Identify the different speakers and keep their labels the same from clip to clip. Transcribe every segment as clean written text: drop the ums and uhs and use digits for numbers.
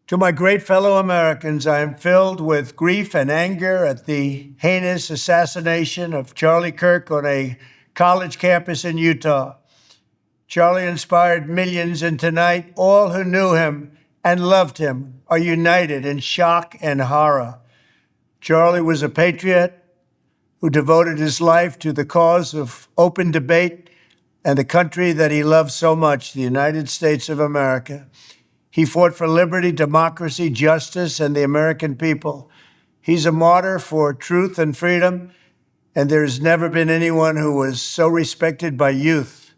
Speaker 1: To my great fellow Americans, I am filled with grief and anger at the heinous assassination of Charlie Kirk on a college campus in Utah. Charlie inspired millions, and tonight, all who knew him and loved him are united in shock and horror. Charlie was a patriot who devoted his life to the cause of open debate and the country that he loved so much, the United States of America. He fought for liberty, democracy, justice, and the American people. He's a martyr for truth and freedom, and there's never been anyone who was so respected by youth.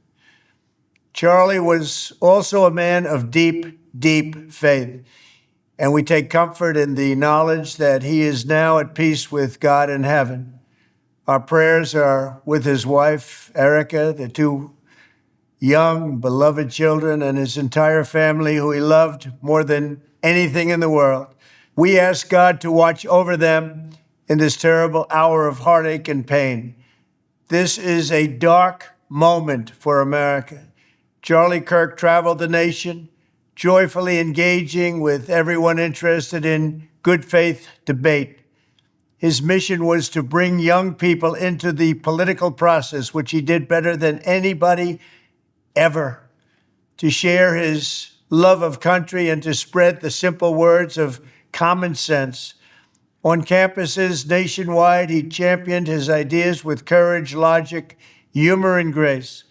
Speaker 1: Charlie was also a man of deep, deep faith, and we take comfort in the knowledge that he is now at peace with God in heaven. Our prayers are with his wife, Erica, the two young, beloved children, and his entire family, who he loved more than anything in the world. We ask God to watch over them in this terrible hour of heartache and pain. This is a dark moment for America. Charlie Kirk traveled the nation, joyfully engaging with everyone interested in good faith debate. His mission was to bring young people into the political process, which he did better than anybody ever, to share his love of country and to spread the simple words of common sense. On campuses nationwide, he championed his ideas with courage, logic, humor, and grace.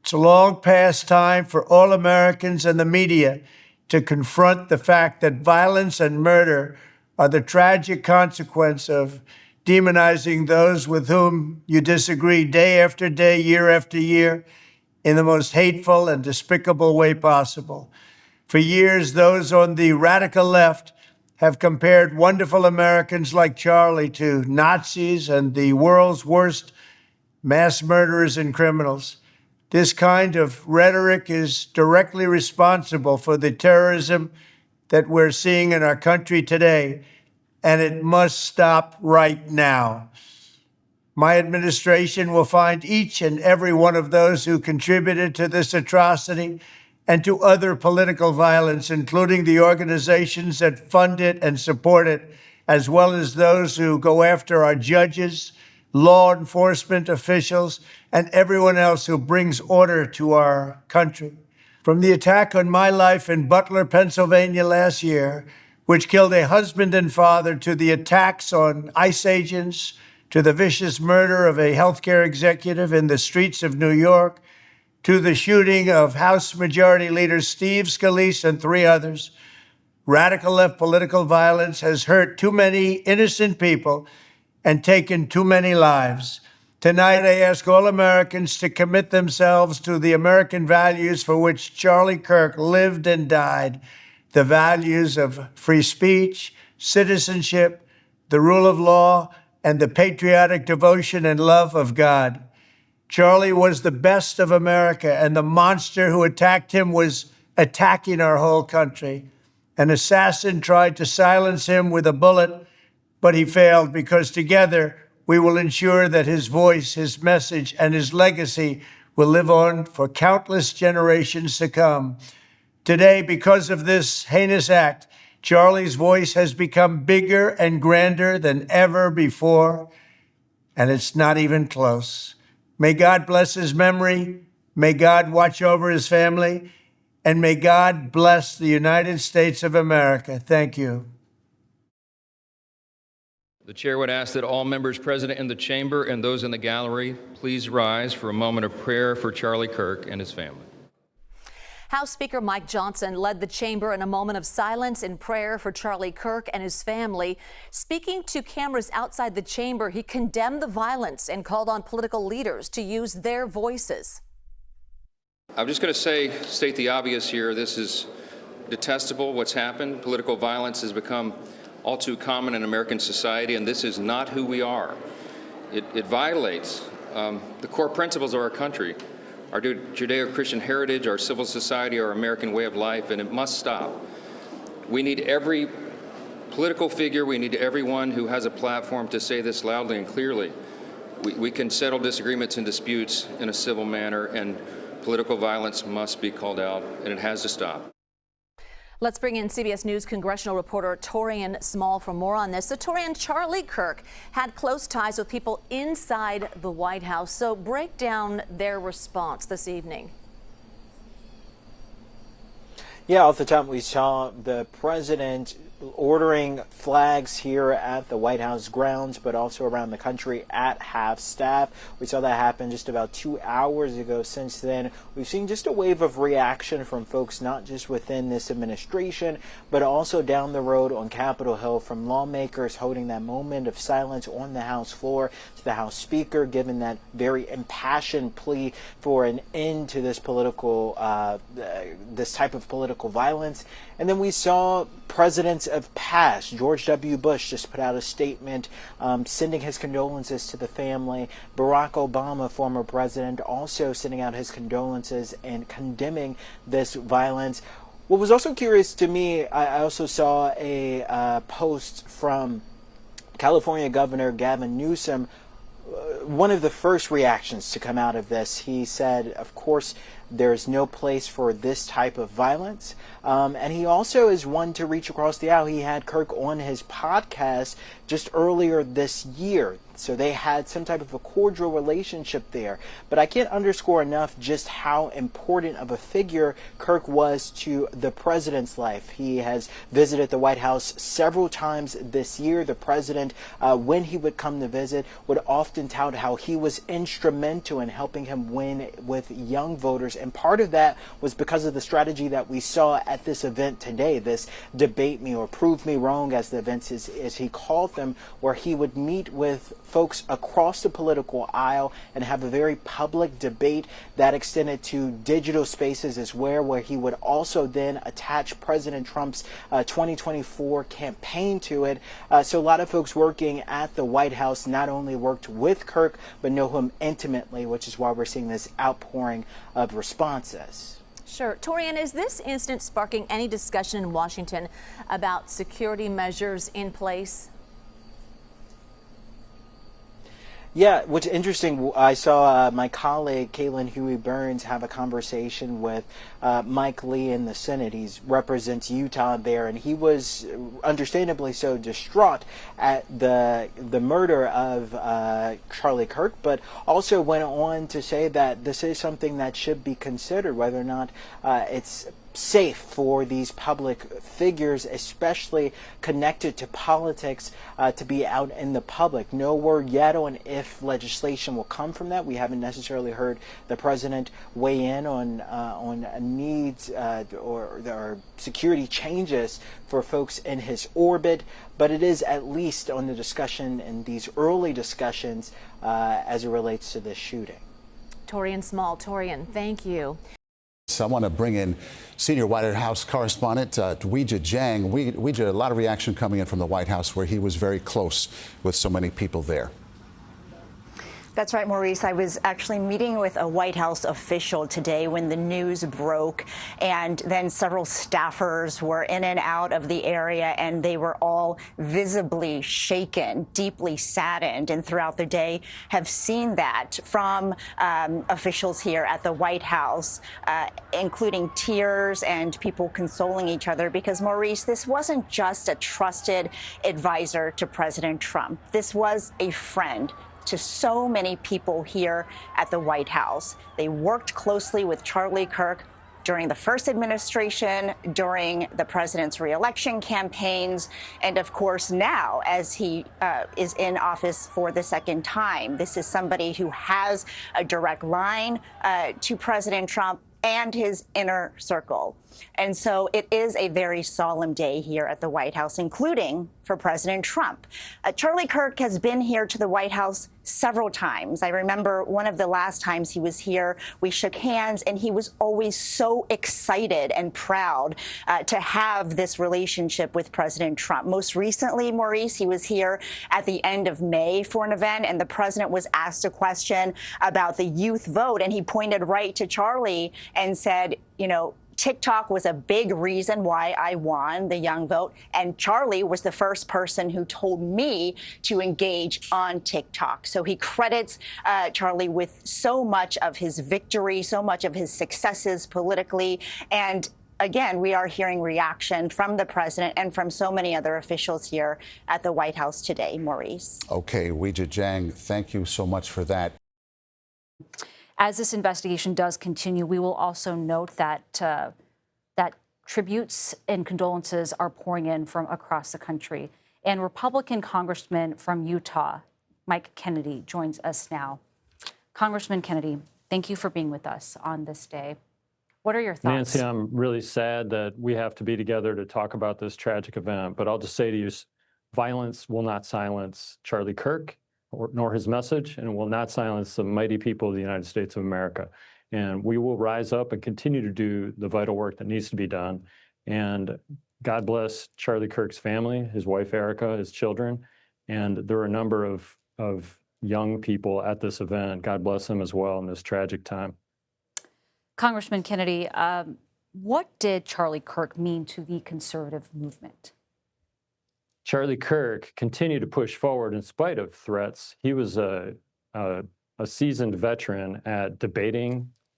Speaker 1: It's a long past time for all Americans and the media to confront the fact that violence and murder are the tragic consequence of demonizing those with whom you disagree day after day, year after year, in the most hateful and despicable way possible. For years, those on the radical left have compared wonderful Americans like Charlie to Nazis and the world's worst mass murderers and criminals. This kind of rhetoric is directly responsible for the terrorism that we're seeing in our country today, and it must stop right now. My administration will find each and every one of those who contributed to this atrocity and to other political violence, including the organizations that fund it and support it, as well as those who go after our judges, law enforcement officials, and everyone else who brings order to our country. From the attack on my life in Butler, Pennsylvania last year, which killed a husband and father, to the attacks on ICE agents, to the vicious murder of a healthcare executive in the streets of New York, to the shooting of House Majority Leader Steve Scalise and 3 others, radical left political violence has hurt too many innocent people and taken too many lives. Tonight, I ask all Americans to commit themselves to the American values for which Charlie Kirk lived and died, the values of free speech, citizenship, the rule of law, and the patriotic devotion and love of God. Charlie was the best of America, and the monster who attacked him was attacking our whole country. An assassin tried to silence him with a bullet, but he failed, because together we will ensure that his voice, his message, and his legacy will live on for countless generations to come. Today, because of this heinous act, Charlie's voice has become bigger and grander than ever before, and it's not even close. May God bless his memory, may God watch over his family, and may God bless the United States of America. Thank you.
Speaker 2: The chair would ask that all members present in the chamber and those in the gallery please rise for a moment of prayer for Charlie Kirk and his family.
Speaker 3: House Speaker Mike Johnson led the chamber in a moment of silence and prayer for Charlie Kirk and his family. Speaking to cameras outside the chamber, he condemned the violence and called on political leaders to use their voices.
Speaker 2: I'm just going to state the obvious here. This is detestable, what's happened. Political violence has become all too common in American society, and this is not who we are. It violates the core principles of our country, our Judeo-Christian heritage, our civil society, our American way of life, and it must stop. We need every political figure, we need everyone who has a platform to say this loudly and clearly. We can settle disagreements and disputes in a civil manner, and political violence must be called out, and it has to stop.
Speaker 3: Let's bring in CBS News congressional reporter Torian Small for more on this. So Torian, Charlie Kirk had close ties with people inside the White House. So break down their response this evening.
Speaker 4: Yeah, off the top, we saw the president ordering flags here at the White House grounds, but also around the country at half staff. We saw that happen just about 2 hours ago. Since then, we've seen just a wave of reaction from folks not just within this administration, but also down the road on Capitol Hill, from lawmakers holding that moment of silence on the House floor to the House Speaker, giving that very impassioned plea for an end to this this type of political violence. And then we saw presidents of past. George W. Bush just put out a statement sending his condolences to the family. Barack Obama, former president, also sending out his condolences and condemning this violence. What was also curious to me, I also saw a post from California Governor Gavin Newsom. One of the first reactions to come out of this, he said, of course, there's no place for this type of violence. And he also is one to reach across the aisle. He had Kirk on his podcast just earlier this year. So they had some type of a cordial relationship there. But I can't underscore enough just how important of a figure Kirk was to the president's life. He has visited the White House several times this year. The president, when he would come to visit, would often tout how he was instrumental in helping him win with young voters. And part of that was because of the strategy that we saw at this event today, this debate me or prove me wrong, as the events as he called them, where he would meet with folks across the political aisle and have a very public debate that extended to digital spaces as well, where he would also then attach President Trump's 2024 campaign to it. So a lot of folks working at the White House not only worked with Kirk, but know him intimately, which is why we're seeing this outpouring of responses.
Speaker 3: Sure. Torian, is this incident sparking any discussion in Washington about security measures in place?
Speaker 4: Yeah, what's interesting, I saw my colleague Caitlin Huey-Burns have a conversation with Mike Lee in the Senate. He represents Utah there, and he was understandably so distraught at the murder of Charlie Kirk, but also went on to say that this is something that should be considered, whether or not it's safe for these public figures, especially connected to politics, to be out in the public. No word yet on if legislation will come from that. We haven't necessarily heard the president weigh in on needs or security changes for folks in his orbit, but it is at least on the discussion in these early discussions as it relates to this shooting.
Speaker 3: Torian Small. Torian, thank you.
Speaker 5: I want to bring in senior White House correspondent Weijia Jiang. Weijia, a lot of reaction coming in from the White House, where he was very close with so many people there.
Speaker 6: That's right, Maurice. I was actually meeting with a White House official today when the news broke, and then several staffers were in and out of the area, and they were all visibly shaken, deeply saddened, and throughout the day have seen that from officials here at the White House, including tears and people consoling each other, because, Maurice, this wasn't just a trusted advisor to President Trump. This was a friend to so many people here at the White House. They worked closely with Charlie Kirk during the first administration, during the president's reelection campaigns, and of course now as he is in office for the second time. This is somebody who has a direct line to President Trump and his inner circle. And so it is a very solemn day here at the White House, including for President Trump. Charlie Kirk has been here to the White House several times. I remember one of the last times he was here, we shook hands, and he was always so excited and proud to have this relationship with President Trump. Most recently, Maurice, he was here at the end of May for an event, and the president was asked a question about the youth vote, and he pointed right to Charlie and said, you know, TikTok was a big reason why I won the young vote, and Charlie was the first person who told me to engage on TikTok. So he credits Charlie with so much of his victory, so much of his successes politically, and again, we are hearing reaction from the president and from so many other officials here at the White House today. Maurice.
Speaker 5: Okay, Weijia Jiang, thank you so much for that.
Speaker 7: As this investigation does continue, we will also note that that tributes and condolences are pouring in from across the country. And Republican Congressman from Utah, Mike Kennedy, joins us now. Congressman Kennedy, thank you for being with us on this day. What are your thoughts?
Speaker 8: Nancy, I'm really sad that we have to be together to talk about this tragic event, but I'll just say to you, violence will not silence Charlie Kirk nor his message, and will not silence the mighty people of the United States of America. And we will rise up and continue to do the vital work that needs to be done. And God bless Charlie Kirk's family, his wife, Erica, his children. And there are a number of young people at this event. God bless them as well in this tragic time.
Speaker 7: Congressman Kennedy, what did Charlie Kirk mean to the conservative movement?
Speaker 8: Charlie Kirk continued to push forward in spite of threats. He was a seasoned veteran at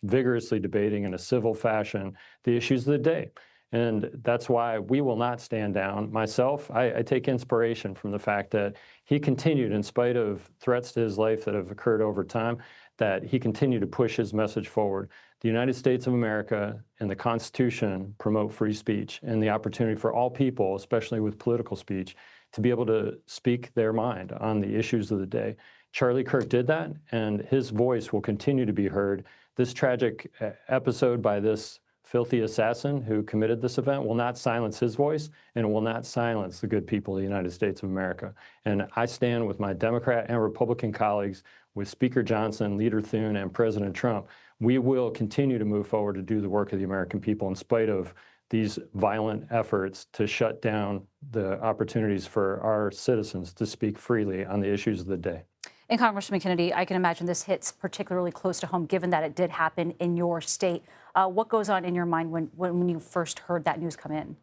Speaker 8: vigorously debating in a civil fashion the issues of the day. And that's why we will not stand down. Myself, I take inspiration from the fact that he continued, in spite of threats to his life that have occurred over time, that he continued to push his message forward. The United States of America and the Constitution promote free speech and the opportunity for all people, especially with political speech, to be able to speak their mind on the issues of the day. Charlie Kirk did that, and his voice will continue to be heard. This tragic episode by this filthy assassin who committed this event will not silence his voice, and it will not silence the good people of the United States of America. And I stand with my Democrat and Republican colleagues, with Speaker Johnson, Leader Thune, and President Trump. We will continue to move forward to do the work of the American people in spite of these violent efforts to shut down the opportunities for our citizens to speak freely on the issues of the day.
Speaker 7: And Congressman Kennedy, I can imagine this hits particularly close to home, given that it did happen in your state. What goes on in your mind when you first heard that news come in?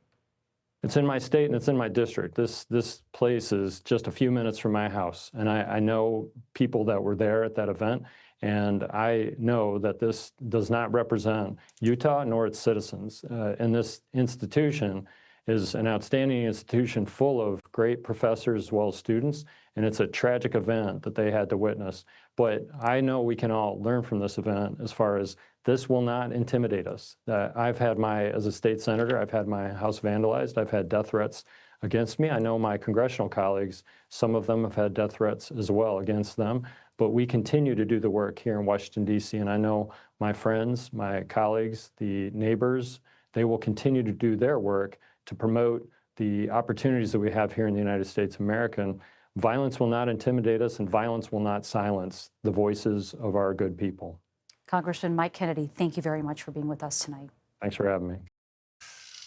Speaker 8: It's in my state and it's in my district. This place is just a few minutes from my house, and I know people that were there at that event, and I know that this does not represent Utah nor its citizens. And this institution is an outstanding institution full of great professors as well as students, and it's a tragic event that they had to witness. But I know we can all learn from this event as far as this will not intimidate us. As a state senator, I've had my house vandalized. I've had death threats against me. I know my congressional colleagues, some of them have had death threats as well against them. But we continue to do the work here in Washington, D.C., and I know my friends, my colleagues, the neighbors, they will continue to do their work to promote the opportunities that we have here in the United States of America. And violence will not intimidate us, and violence will not silence the voices of our good people.
Speaker 7: Congressman Mike Kennedy, thank you very much for being with us tonight.
Speaker 8: Thanks for having me.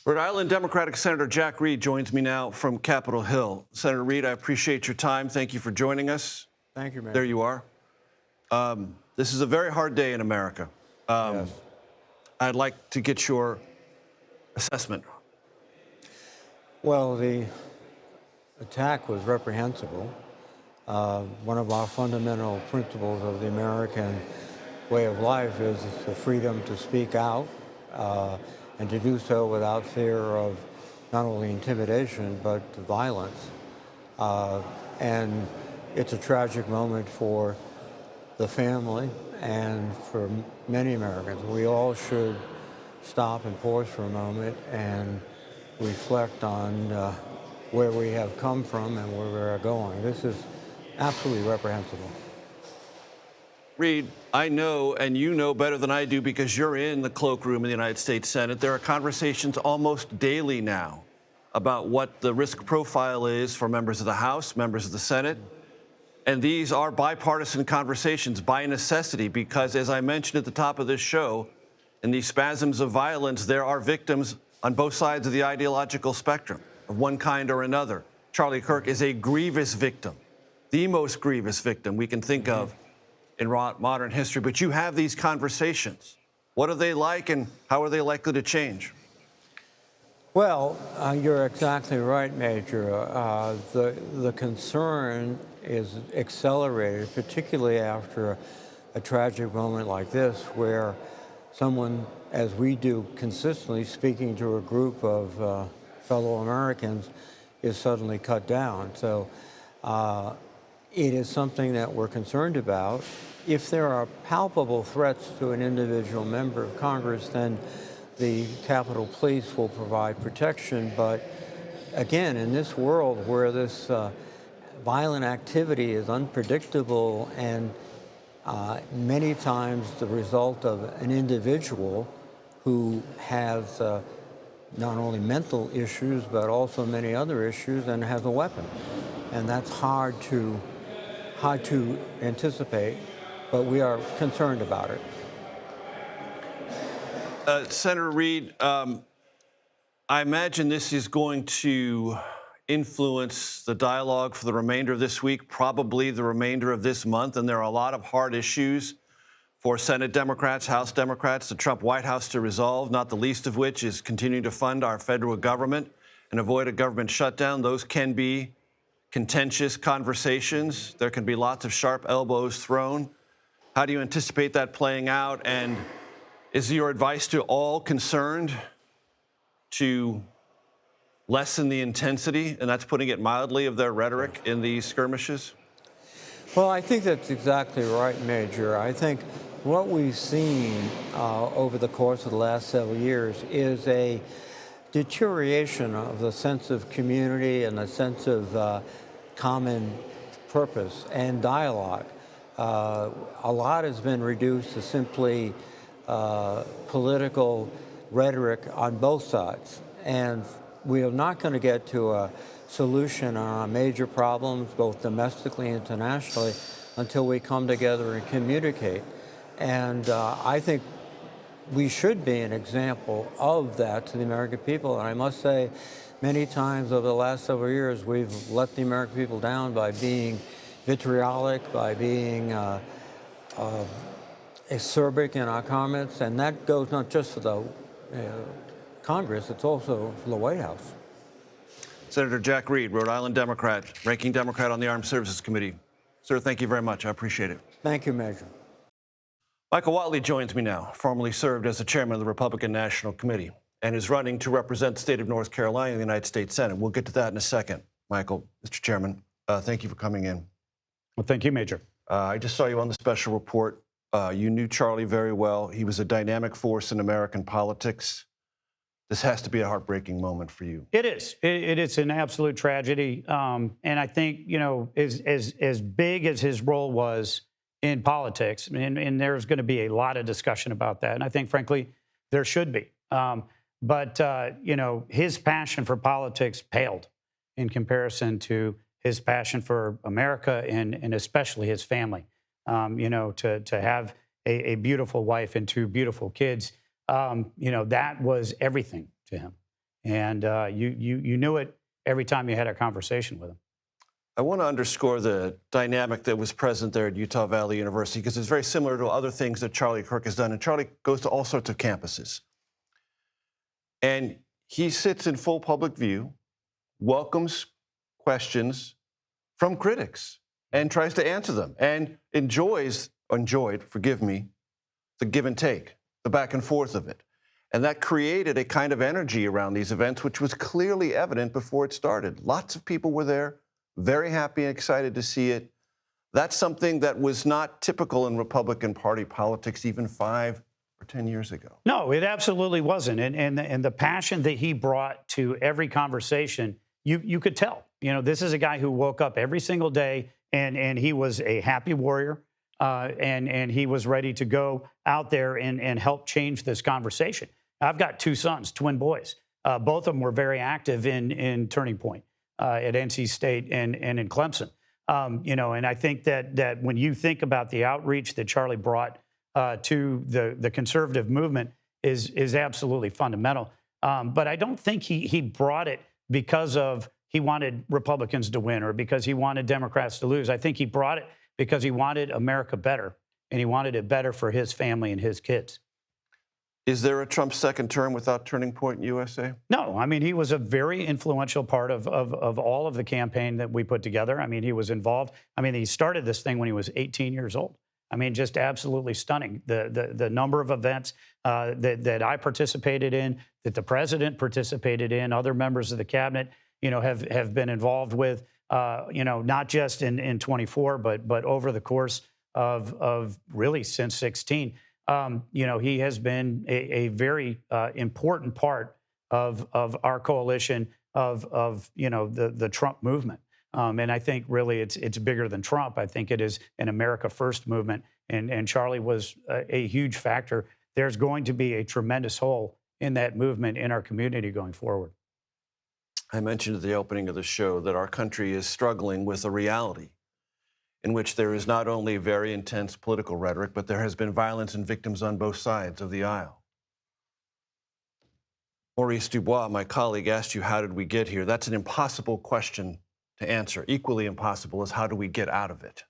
Speaker 9: Rhode Island Democratic Senator Jack Reed joins me now from Capitol Hill. Senator Reed, I appreciate your time. Thank you for joining us.
Speaker 1: Thank you, man.
Speaker 9: There you are. This is a very hard day in America.
Speaker 1: Yes.
Speaker 9: I'd like to get your assessment.
Speaker 10: Well, the attack was reprehensible. One of our fundamental principles of the American way of life is the freedom to speak out and to do so without fear of not only intimidation but violence. And it's a tragic moment for the family and for many Americans. We all should stop and pause for a moment and reflect on where we have come from and where we are going. This is absolutely reprehensible.
Speaker 9: Reed, I know, and you know better than I do because you're in the cloakroom in the United States Senate, there are conversations almost daily now about what the risk profile is for members of the House, members of the Senate. And these are bipartisan conversations by necessity because, as I mentioned at the top of this show, in these spasms of violence, there are victims on both sides of the ideological spectrum of one kind or another. Charlie Kirk is a grievous victim, the most grievous victim we can think of in modern history. But you have these conversations. What are they like and how are they likely to change?
Speaker 10: Well, you're exactly right, Major. The concern is accelerated, particularly after a tragic moment like this, where someone as we do consistently, speaking to a group of fellow Americans, is suddenly cut down. So it is something that we're concerned about. If there are palpable threats to an individual member of Congress, then the Capitol Police will provide protection. But again, in this world where this violent activity is unpredictable and many times the result of an individual who has not only mental issues but also many other issues and has a weapon, and that's hard to anticipate, but we are concerned about it.
Speaker 9: Senator Reid, I imagine this is going to influence the dialogue for the remainder of this week, probably the remainder of this month, and there are a lot of hard issues for Senate Democrats, House Democrats, the Trump White House to resolve, not the least of which is continuing to fund our federal government and avoid a government shutdown. Those can be contentious conversations. There can be lots of sharp elbows thrown. How do you anticipate that playing out? And is your advice to all concerned to lessen the intensity, and that's putting it mildly, of their rhetoric in these skirmishes?
Speaker 10: Well, I think that's exactly right, Major. I think what we've seen over the course of the last several years is a deterioration of the sense of community and the sense of common purpose and dialogue. A lot has been reduced to simply political rhetoric on both sides. And we are not going to get to a solution on our major problems, both domestically and internationally, until we come together and communicate. And I think we should be an example of that to the American people. And I must say, many times over the last several years, we've let the American people down by being vitriolic, by being acerbic in our comments. And that goes not just for the Congress, it's also for the White House.
Speaker 9: Senator Jack Reed, Rhode Island Democrat, ranking Democrat on the Armed Services Committee. Sir, thank you very much. I appreciate it.
Speaker 10: Thank you, Major.
Speaker 9: Michael Whatley joins me now, formerly served as the chairman of the Republican National Committee and is running to represent the state of North Carolina in the United States Senate. We'll get to that in a second. Michael, Mr. Chairman, thank you for coming in.
Speaker 11: Well, thank you, Major.
Speaker 9: I just saw you on the special report. You knew Charlie very well. He was a dynamic force in American politics. This has to be a heartbreaking moment for you.
Speaker 11: It is. It's an absolute tragedy. And I think, you know, as big as his role was in politics, and there's going to be a lot of discussion about that. And I think, frankly, there should be. But you know, his passion for politics paled in comparison to his passion for America and especially his family. You know, to have a beautiful wife and two beautiful kids. You know, that was everything to him. And you knew it every time you had a conversation with him.
Speaker 9: I want to underscore the dynamic that was present there at Utah Valley University, because it's very similar to other things that Charlie Kirk has done. And Charlie goes to all sorts of campuses. And he sits in full public view, welcomes questions from critics, and tries to answer them, and enjoyed, forgive me, the give and take, the back and forth of it. And that created a kind of energy around these events, which was clearly evident before it started. Lots of people were there, very happy and excited to see it. That's something that was not typical in Republican Party politics even 5 or 10 years ago.
Speaker 11: No, it absolutely wasn't. And the passion that he brought to every conversation, you could tell. You know, this is a guy who woke up every single day and he was a happy warrior. And he was ready to go out there and help change this conversation. I've got two sons, twin boys. Both of them were very active in Turning Point at NC State and in Clemson. You know, and I think that when you think about the outreach that Charlie brought to the conservative movement is absolutely fundamental. But I don't think he brought it because of he wanted Republicans to win or because he wanted Democrats to lose. I think he brought it because he wanted America better, and he wanted it better for his family and his kids.
Speaker 9: Is there a Trump second term without Turning Point USA?
Speaker 11: No. I mean, he was a very influential part of all of the campaign that we put together. I mean, he was involved. I mean, he started this thing when he was 18 years old. I mean, just absolutely stunning. The number of events that I participated in, that the president participated in, other members of the cabinet, have been involved with, not just in 24, but over the course of really since 16. He has been a very important part of our coalition of the Trump movement. And I think really it's bigger than Trump. I think it is an America First movement. And Charlie was a huge factor. There's going to be a tremendous hole in that movement in our community going forward.
Speaker 9: I mentioned at the opening of the show that our country is struggling with a reality in which there is not only very intense political rhetoric, but there has been violence and victims on both sides of the aisle. Maurice Dubois, my colleague, asked you, how did we get here? That's an impossible question to answer. Equally impossible is how do we get out of it?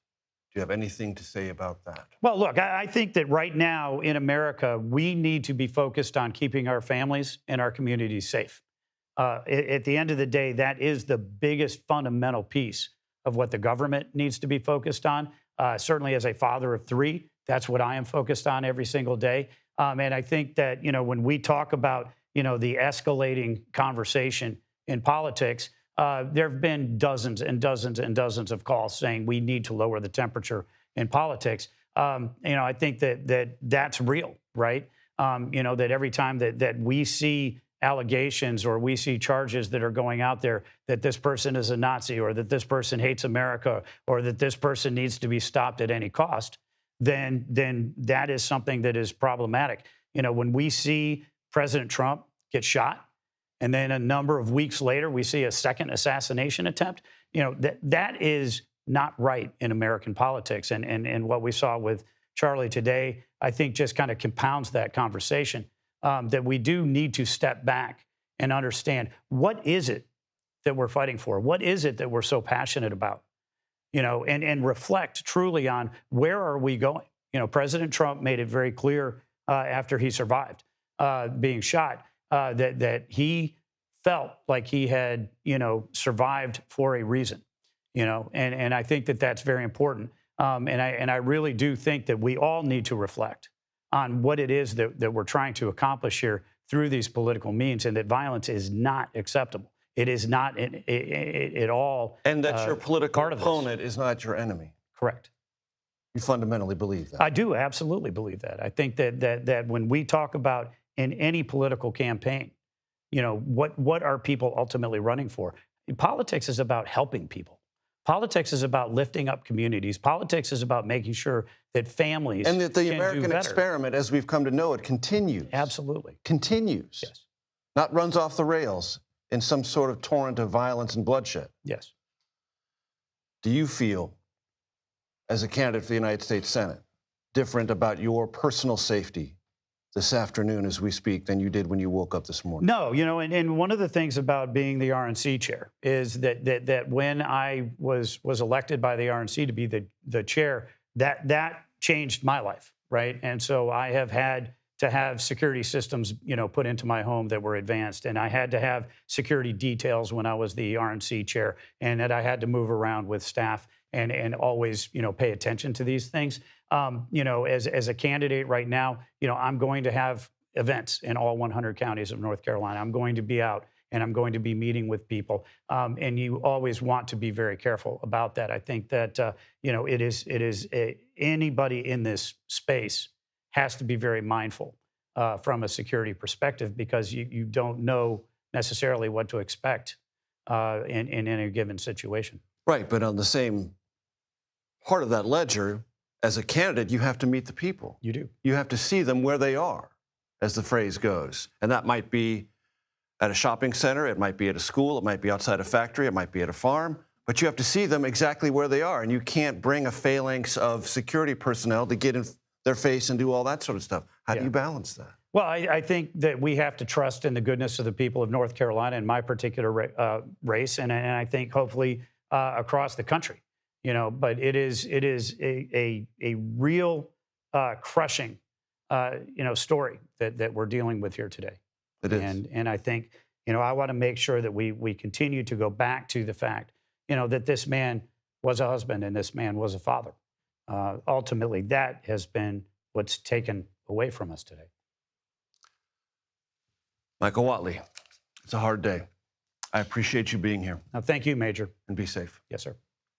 Speaker 9: Do you have anything to say about that?
Speaker 11: Well, look, I think that right now in America, we need to be focused on keeping our families and our communities safe. At the end of the day, that is the biggest fundamental piece of what the government needs to be focused on. Certainly as a father of three, that's what I am focused on every single day. And I think that, when we talk about, the escalating conversation in politics, there have been dozens and dozens and dozens of calls saying we need to lower the temperature in politics. I think that's real, right? That every time that we see allegations or we see charges that are going out there that this person is a Nazi or that this person hates America or that this person needs to be stopped at any cost, then that is something that is problematic. When we see President Trump get shot, and then a number of weeks later, we see a second assassination attempt, that is not right in American politics. And what we saw with Charlie today, I think just kind of compounds that conversation, that we do need to step back and understand what is it that we're fighting for? What is it that we're so passionate about? And reflect truly on where are we going? President Trump made it very clear after he survived being shot that he felt like he had, survived for a reason, and I think that that's very important. And I really do think that we all need to reflect on what it is that we're trying to accomplish here through these political means, and that violence is not acceptable. It is not at all.
Speaker 9: And that your political
Speaker 11: part of
Speaker 9: opponent is not your enemy.
Speaker 11: Correct.
Speaker 9: You fundamentally believe that.
Speaker 11: I do absolutely believe that. I think that when we talk about in any political campaign, what are people ultimately running for? Politics is about helping people. Politics is about lifting up communities. Politics is about making sure that families
Speaker 9: and that the
Speaker 11: can
Speaker 9: American
Speaker 11: do better.
Speaker 9: experiment, as we've come to know it, continues.
Speaker 11: Absolutely.
Speaker 9: Continues.
Speaker 11: Yes.
Speaker 9: Not runs off the rails in some sort of torrent of violence and bloodshed.
Speaker 11: Yes.
Speaker 9: Do you feel, as a candidate for the United States Senate, different about your personal safety this afternoon as we speak than you did when you woke up this morning?
Speaker 11: No, and one of the things about being the RNC chair is that when I was elected by the RNC to be the chair, that changed my life, right? And so I have had to have security systems, put into my home that were advanced, and I had to have security details when I was the RNC chair, and that I had to move around with staff and always, pay attention to these things. As a candidate right now, I'm going to have events in all 100 counties of North Carolina. I'm going to be out and I'm going to be meeting with people. And you always want to be very careful about that. I think that, anybody in this space has to be very mindful from a security perspective, because you don't know necessarily what to expect in any given situation.
Speaker 9: Right, but on the same part of that ledger, as a candidate, you have to meet the people.
Speaker 11: You do.
Speaker 9: You have to see them where they are, as the phrase goes. And that might be at a shopping center, it might be at a school, it might be outside a factory, it might be at a farm, but you have to see them exactly where they are. And you can't bring a phalanx of security personnel to get in their face and do all that sort of stuff. How do you balance that?
Speaker 11: Well, I think that we have to trust in the goodness of the people of North Carolina in my particular race, and I think hopefully across the country. But it is a real crushing story that we're dealing with here today.
Speaker 9: It is.
Speaker 11: And I think I want to make sure that we continue to go back to the fact that this man was a husband and this man was a father, ultimately, that has been what's taken away from us today.
Speaker 9: Michael Whatley, it's a hard day. I appreciate you being here.
Speaker 11: Thank you, Major.
Speaker 9: And be safe.
Speaker 11: Yes, sir.